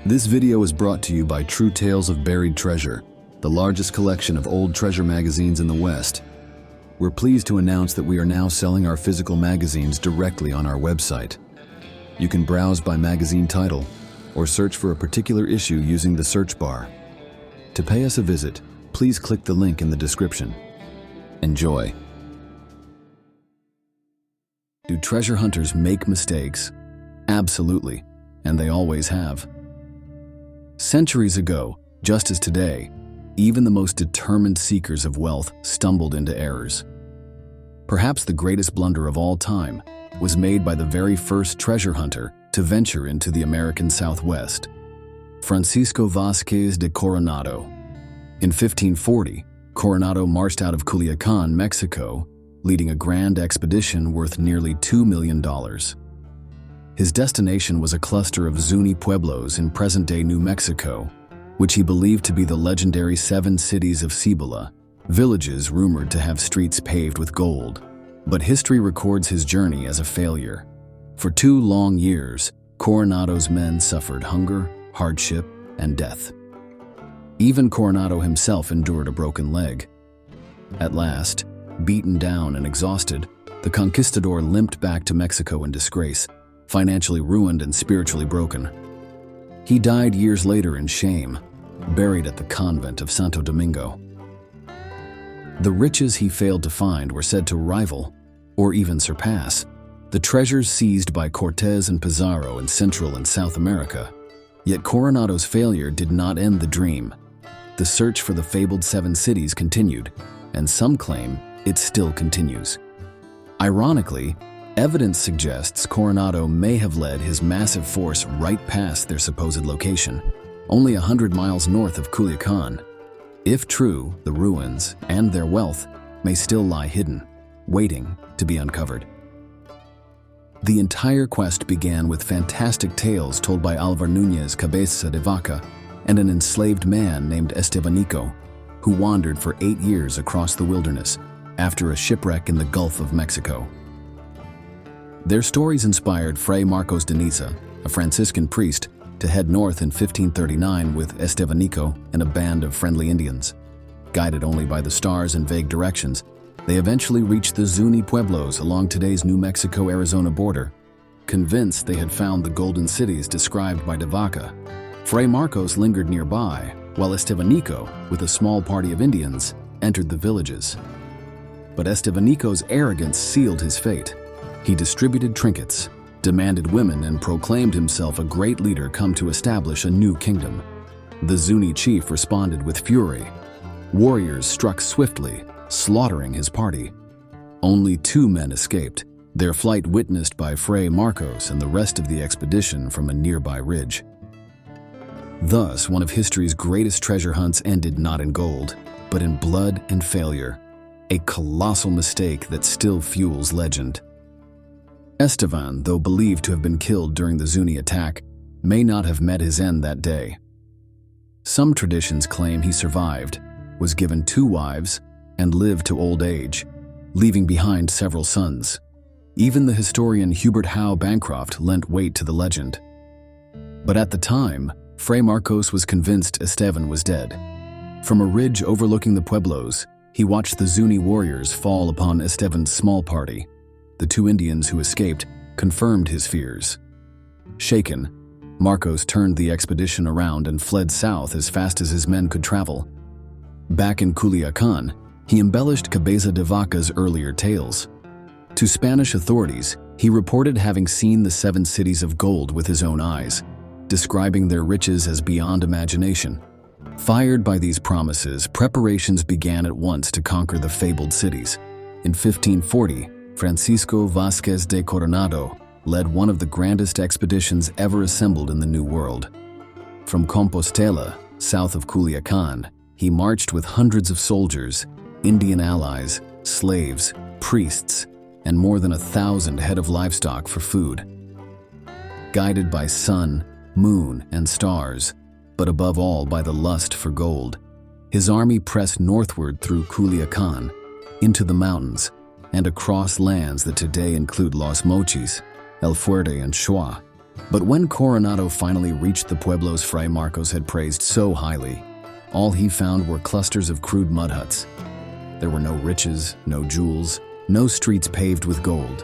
This video is brought to you by True Tales of Buried Treasure, the largest collection of old treasure magazines in the West. We're pleased to announce that we are now selling our physical magazines directly on our website. You can browse by magazine title or search for a particular issue using the search bar. To pay us a visit, please click the link in the description. Enjoy. Do treasure hunters make mistakes? Absolutely, and they always have. Centuries ago, just as today, even the most determined seekers of wealth stumbled into errors. Perhaps the greatest blunder of all time was made by the very first treasure hunter to venture into the American Southwest, Francisco Vázquez de Coronado. In 1540, Coronado marched out of Culiacán, Mexico, leading a grand expedition worth nearly $2 million. His destination was a cluster of Zuni pueblos in present-day New Mexico, which he believed to be the legendary 7 cities of Cibola, villages rumored to have streets paved with gold. But history records his journey as a failure. For 2 long years, Coronado's men suffered hunger, hardship, and death. Even Coronado himself endured a broken leg. At last, beaten down and exhausted, the conquistador limped back to Mexico in disgrace, financially ruined and spiritually broken. He died years later in shame, buried at the convent of Santo Domingo. The riches he failed to find were said to rival, or even surpass, the treasures seized by Cortez and Pizarro in Central and South America. Yet Coronado's failure did not end the dream. The search for the fabled 7 cities continued, and some claim it still continues. Ironically, evidence suggests Coronado may have led his massive force right past their supposed location, only 100 miles north of Culiacán. If true, the ruins and their wealth may still lie hidden, waiting to be uncovered. The entire quest began with fantastic tales told by Alvar Núñez Cabeza de Vaca and an enslaved man named Estevanico, who wandered for 8 years across the wilderness after a shipwreck in the Gulf of Mexico. Their stories inspired Fray Marcos de Niza, a Franciscan priest, to head north in 1539 with Estevanico and a band of friendly Indians. Guided only by the stars and vague directions, they eventually reached the Zuni pueblos along today's New Mexico-Arizona border. Convinced they had found the golden cities described by de Vaca, Fray Marcos lingered nearby, while Estevanico, with a small party of Indians, entered the villages. But Estevanico's arrogance sealed his fate. He distributed trinkets, demanded women, and proclaimed himself a great leader come to establish a new kingdom. The Zuni chief responded with fury. Warriors struck swiftly, slaughtering his party. Only 2 men escaped, their flight witnessed by Fray Marcos and the rest of the expedition from a nearby ridge. Thus, one of history's greatest treasure hunts ended not in gold, but in blood and failure, a colossal mistake that still fuels legend. Estevan, though believed to have been killed during the Zuni attack, may not have met his end that day. Some traditions claim he survived, was given 2 wives, and lived to old age, leaving behind several sons. Even the historian Hubert Howe Bancroft lent weight to the legend. But at the time, Fray Marcos was convinced Estevan was dead. From a ridge overlooking the pueblos, he watched the Zuni warriors fall upon Estevan's small party. The 2 Indians who escaped confirmed his fears. Shaken, Marcos turned the expedition around and fled south as fast as his men could travel. Back in Culiacán, he embellished Cabeza de Vaca's earlier tales. To Spanish authorities, he reported having seen the 7 cities of gold with his own eyes, describing their riches as beyond imagination. Fired by these promises, preparations began at once to conquer the fabled cities. In 1540, Francisco Vázquez de Coronado led one of the grandest expeditions ever assembled in the New World. From Compostela, south of Culiacán, he marched with hundreds of soldiers, Indian allies, slaves, priests, and more than 1,000 head of livestock for food. Guided by sun, moon, and stars, but above all by the lust for gold, his army pressed northward through Culiacán, into the mountains, and across lands that today include Los Mochis, El Fuerte, and Chua. But when Coronado finally reached the pueblos Fray Marcos had praised so highly, all he found were clusters of crude mud huts. There were no riches, no jewels, no streets paved with gold.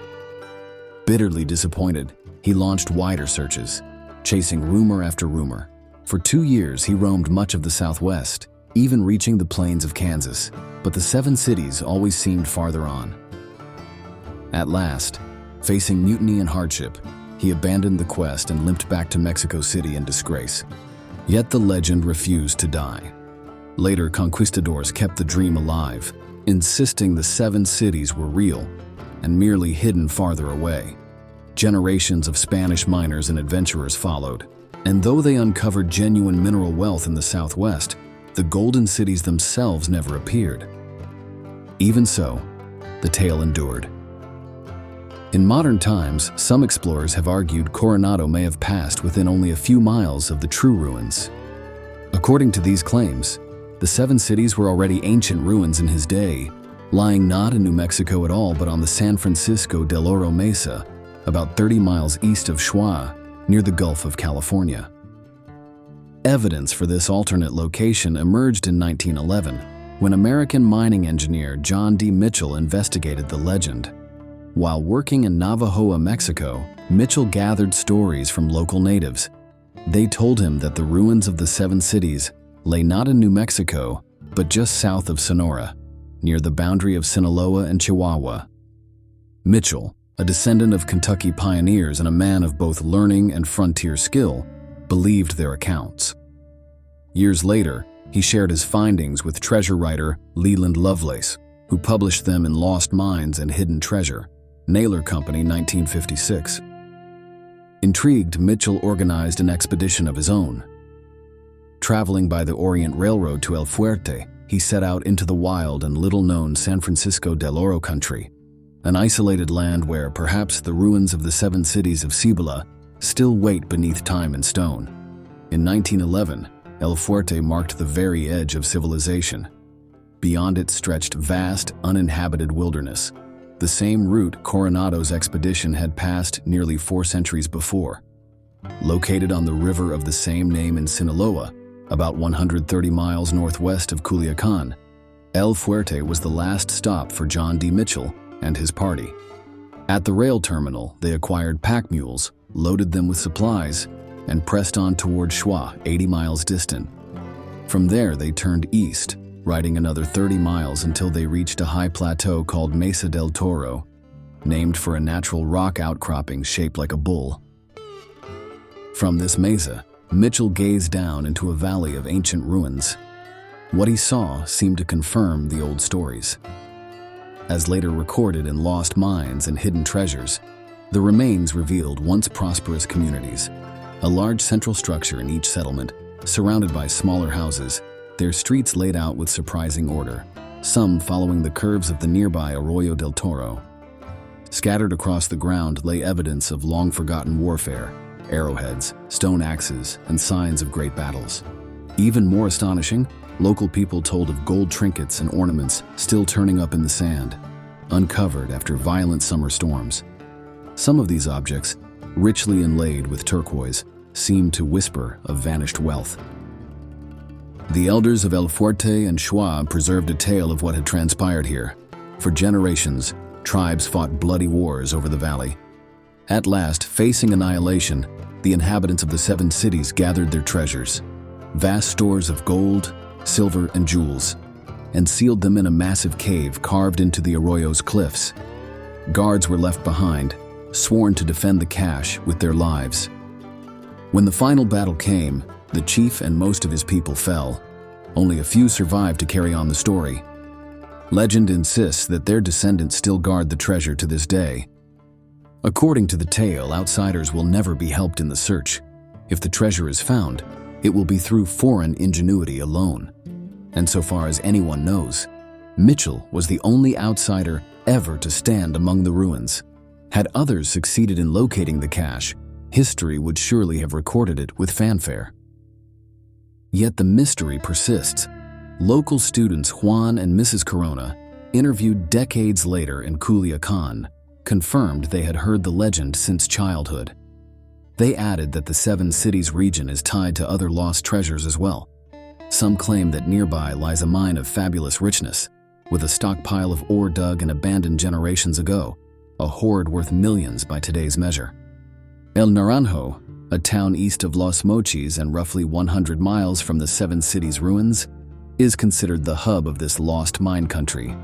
Bitterly disappointed, he launched wider searches, chasing rumor after rumor. For 2 years, he roamed much of the Southwest, even reaching the plains of Kansas, but the 7 cities always seemed farther on. At last, facing mutiny and hardship, he abandoned the quest and limped back to Mexico City in disgrace. Yet the legend refused to die. Later, conquistadors kept the dream alive, insisting the 7 cities were real and merely hidden farther away. Generations of Spanish miners and adventurers followed, and though they uncovered genuine mineral wealth in the Southwest, the golden cities themselves never appeared. Even so, the tale endured. In modern times, some explorers have argued Coronado may have passed within only a few miles of the true ruins. According to these claims, the 7 cities were already ancient ruins in his day, lying not in New Mexico at all but on the San Francisco del Oro Mesa, about 30 miles east of Schwa, near the Gulf of California. Evidence for this alternate location emerged in 1911, when American mining engineer John D. Mitchell investigated the legend. While working in Navajoa, Mexico, Mitchell gathered stories from local natives. They told him that the ruins of the 7 cities lay not in New Mexico, but just south of Sonora, near the boundary of Sinaloa and Chihuahua. Mitchell, a descendant of Kentucky pioneers and a man of both learning and frontier skill, believed their accounts. Years later, he shared his findings with treasure writer Leland Lovelace, who published them in Lost Mines and Hidden Treasure, Naylor Company, 1956. Intrigued, Mitchell organized an expedition of his own. Traveling by the Orient Railroad to El Fuerte, he set out into the wild and little-known San Francisco del Oro country, an isolated land where perhaps the ruins of the 7 cities of Cibola still wait beneath time and stone. In 1911, El Fuerte marked the very edge of civilization. Beyond it stretched vast, uninhabited wilderness, the same route Coronado's expedition had passed nearly 4 centuries before. Located on the river of the same name in Sinaloa, about 130 miles northwest of Culiacan, El Fuerte was the last stop for John D. Mitchell and his party. At the rail terminal, they acquired pack mules, loaded them with supplies, and pressed on toward Schwa, 80 miles distant. From there, they turned east, riding another 30 miles until they reached a high plateau called Mesa del Toro, named for a natural rock outcropping shaped like a bull. From this mesa, Mitchell gazed down into a valley of ancient ruins. What he saw seemed to confirm the old stories. As later recorded in Lost Mines and Hidden Treasures, the remains revealed once prosperous communities, a large central structure in each settlement, surrounded by smaller houses, their streets laid out with surprising order, some following the curves of the nearby Arroyo del Toro. Scattered across the ground lay evidence of long-forgotten warfare, arrowheads, stone axes, and signs of great battles. Even more astonishing, local people told of gold trinkets and ornaments still turning up in the sand, uncovered after violent summer storms. Some of these objects, richly inlaid with turquoise, seemed to whisper of vanished wealth. The elders of El Fuerte and Schwa preserved a tale of what had transpired here. For generations, tribes fought bloody wars over the valley. At last, facing annihilation, the inhabitants of the 7 cities gathered their treasures, vast stores of gold, silver, and jewels, and sealed them in a massive cave carved into the arroyo's cliffs. Guards were left behind, sworn to defend the cache with their lives. When the final battle came, the chief and most of his people fell. Only a few survived to carry on the story. Legend insists that their descendants still guard the treasure to this day. According to the tale, outsiders will never be helped in the search. If the treasure is found, it will be through foreign ingenuity alone. And so far as anyone knows, Mitchell was the only outsider ever to stand among the ruins. Had others succeeded in locating the cache, history would surely have recorded it with fanfare. Yet the mystery persists. Local students Juan and Mrs. Corona, interviewed decades later in Culiacan, confirmed they had heard the legend since childhood. They added that the Seven Cities region is tied to other lost treasures as well. Some claim that nearby lies a mine of fabulous richness, with a stockpile of ore dug and abandoned generations ago, a hoard worth millions by today's measure. El Naranjo, a town east of Los Mochis and roughly 100 miles from the Seven Cities ruins, is considered the hub of this lost mine country.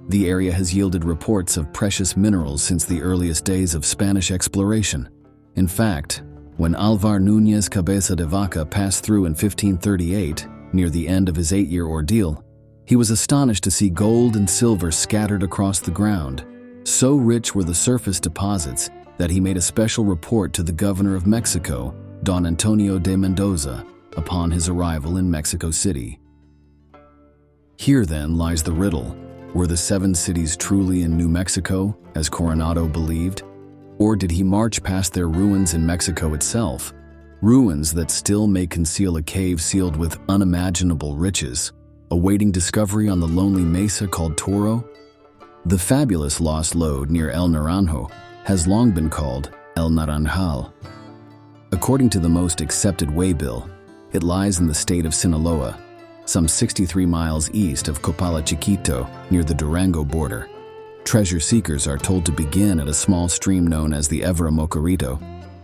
The area has yielded reports of precious minerals since the earliest days of Spanish exploration. In fact, when Alvar Núñez Cabeza de Vaca passed through in 1538, near the end of his 8-year ordeal, he was astonished to see gold and silver scattered across the ground. So rich were the surface deposits that he made a special report to the governor of Mexico, Don Antonio de Mendoza, upon his arrival in Mexico City. Here then lies the riddle. Were the Seven Cities truly in New Mexico, as Coronado believed? Or did he march past their ruins in Mexico itself? Ruins that still may conceal a cave sealed with unimaginable riches, awaiting discovery on the lonely mesa called Toro? The fabulous lost lode near El Naranjo has long been called El Naranjal. According to the most accepted waybill, it lies in the state of Sinaloa, some 63 miles east of Copala Chiquito, near the Durango border. Treasure seekers are told to begin at a small stream known as the Evra Mocorito,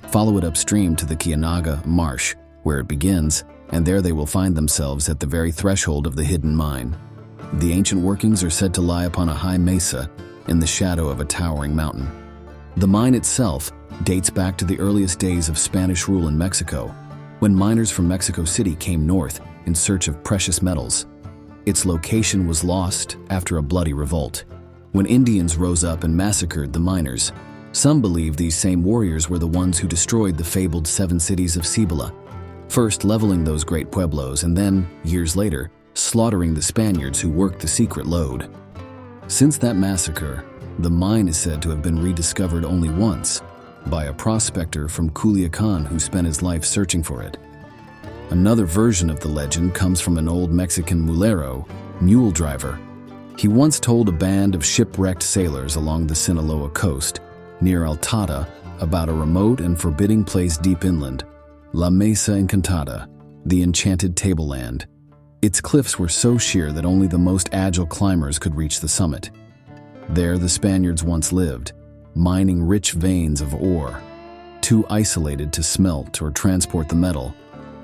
follow it upstream to the Kianaga Marsh, where it begins, and there they will find themselves at the very threshold of the hidden mine. The ancient workings are said to lie upon a high mesa in the shadow of a towering mountain. The mine itself dates back to the earliest days of Spanish rule in Mexico, when miners from Mexico City came north in search of precious metals. Its location was lost after a bloody revolt, when Indians rose up and massacred the miners. Some believe these same warriors were the ones who destroyed the fabled Seven Cities of Cibola, first leveling those great pueblos and then, years later, slaughtering the Spaniards who worked the secret lode. Since that massacre, the mine is said to have been rediscovered only once, by a prospector from Culiacan who spent his life searching for it. Another version of the legend comes from an old Mexican mulero, mule driver. He once told a band of shipwrecked sailors along the Sinaloa coast, near Altata, about a remote and forbidding place deep inland, La Mesa Encantada, the enchanted tableland. Its cliffs were so sheer that only the most agile climbers could reach the summit. There the Spaniards once lived, mining rich veins of ore. Too isolated to smelt or transport the metal,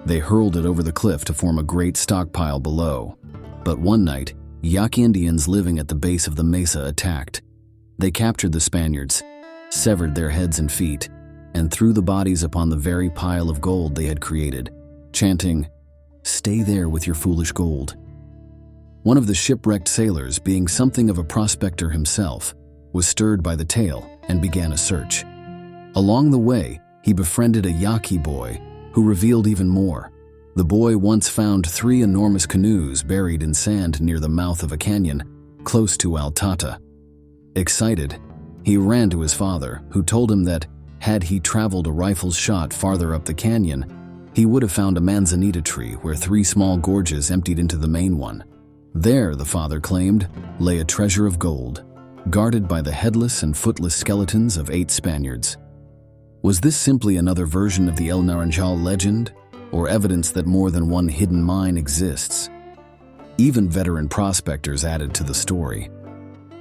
they hurled it over the cliff to form a great stockpile below. But one night, Yaqui Indians living at the base of the mesa attacked. They captured the Spaniards, severed their heads and feet, and threw the bodies upon the very pile of gold they had created, chanting, "Stay there with your foolish gold." One of the shipwrecked sailors, being something of a prospector himself, was stirred by the tale and began a search. Along the way, he befriended a Yaqui boy who revealed even more. The boy once found 3 enormous canoes buried in sand near the mouth of a canyon, close to Altata. Excited, he ran to his father, who told him that, had he traveled a rifle's shot farther up the canyon, he would have found a manzanita tree where 3 small gorges emptied into the main one. There, the father claimed, lay a treasure of gold, guarded by the headless and footless skeletons of 8 Spaniards. Was this simply another version of the El Naranjal legend, or evidence that more than one hidden mine exists? Even veteran prospectors added to the story.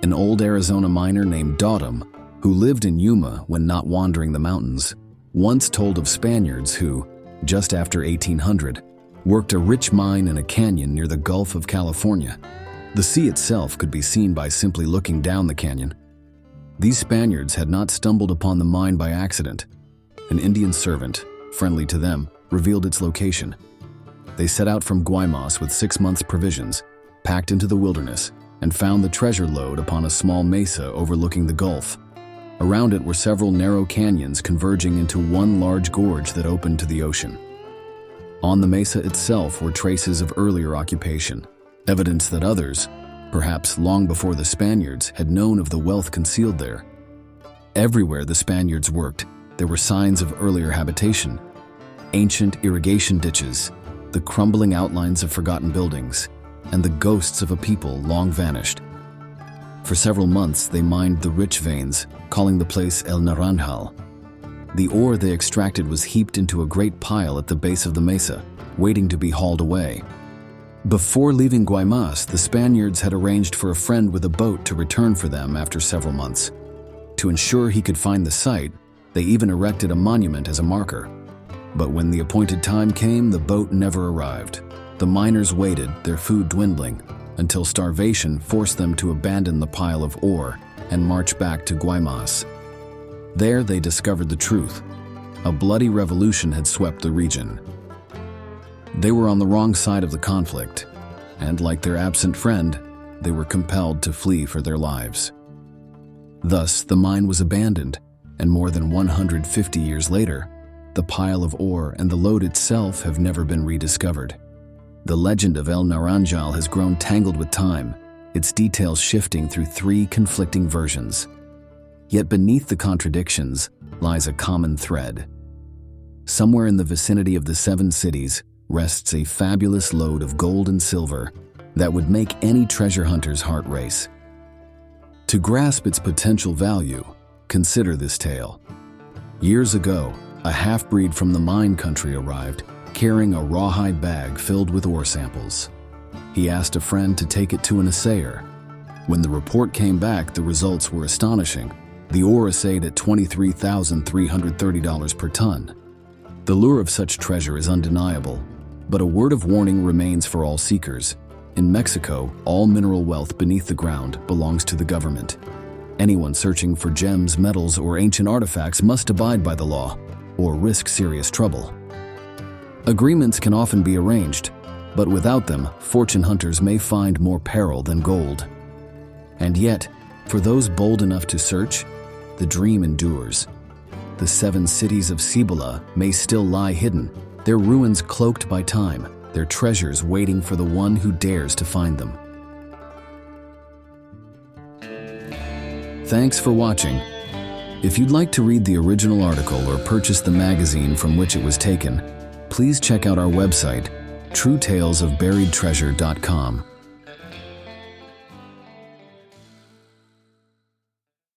An old Arizona miner named Latham, who lived in Yuma when not wandering the mountains, once told of Spaniards who, just after 1800, worked a rich mine in a canyon near the Gulf of California. The sea itself could be seen by simply looking down the canyon. These Spaniards had not stumbled upon the mine by accident. An Indian servant, friendly to them, revealed its location. They set out from Guaymas with 6 months' provisions, packed into the wilderness, and found the treasure lode upon a small mesa overlooking the Gulf. Around it were several narrow canyons converging into one large gorge that opened to the ocean. On the mesa itself were traces of earlier occupation, evidence that others, perhaps long before the Spaniards, had known of the wealth concealed there. Everywhere the Spaniards worked, there were signs of earlier habitation, ancient irrigation ditches, the crumbling outlines of forgotten buildings, and the ghosts of a people long vanished. For several months they mined the rich veins, calling the place El Naranjal. The ore they extracted was heaped into a great pile at the base of the mesa, waiting to be hauled away. Before leaving Guaymas, the Spaniards had arranged for a friend with a boat to return for them after several months. To ensure he could find the site, they even erected a monument as a marker. But when the appointed time came, the boat never arrived. The miners waited, their food dwindling, until starvation forced them to abandon the pile of ore and march back to Guaymas. There they discovered the truth. A bloody revolution had swept the region. They were on the wrong side of the conflict, and like their absent friend, they were compelled to flee for their lives. Thus, the mine was abandoned, and more than 150 years later, the pile of ore and the lode itself have never been rediscovered. The legend of El Naranjal has grown tangled with time, its details shifting through 3 conflicting versions. Yet beneath the contradictions lies a common thread. Somewhere in the vicinity of the 7 cities rests a fabulous lode of gold and silver that would make any treasure hunter's heart race. To grasp its potential value, consider this tale. Years ago, a half-breed from the mine country arrived, carrying a rawhide bag filled with ore samples. He asked a friend to take it to an assayer. When the report came back, the results were astonishing. The ore assayed at $23,330 per ton. The lure of such treasure is undeniable, but a word of warning remains for all seekers. In Mexico, all mineral wealth beneath the ground belongs to the government. Anyone searching for gems, metals, or ancient artifacts must abide by the law, or risk serious trouble. Agreements can often be arranged, but without them, fortune hunters may find more peril than gold. And yet, for those bold enough to search, the dream endures. The 7 cities of Cibola may still lie hidden, their ruins cloaked by time, their treasures waiting for the one who dares to find them. Thanks for watching. If you'd like to read the original article or purchase the magazine from which it was taken, please check out our website, truetalesofburiedtreasure.com.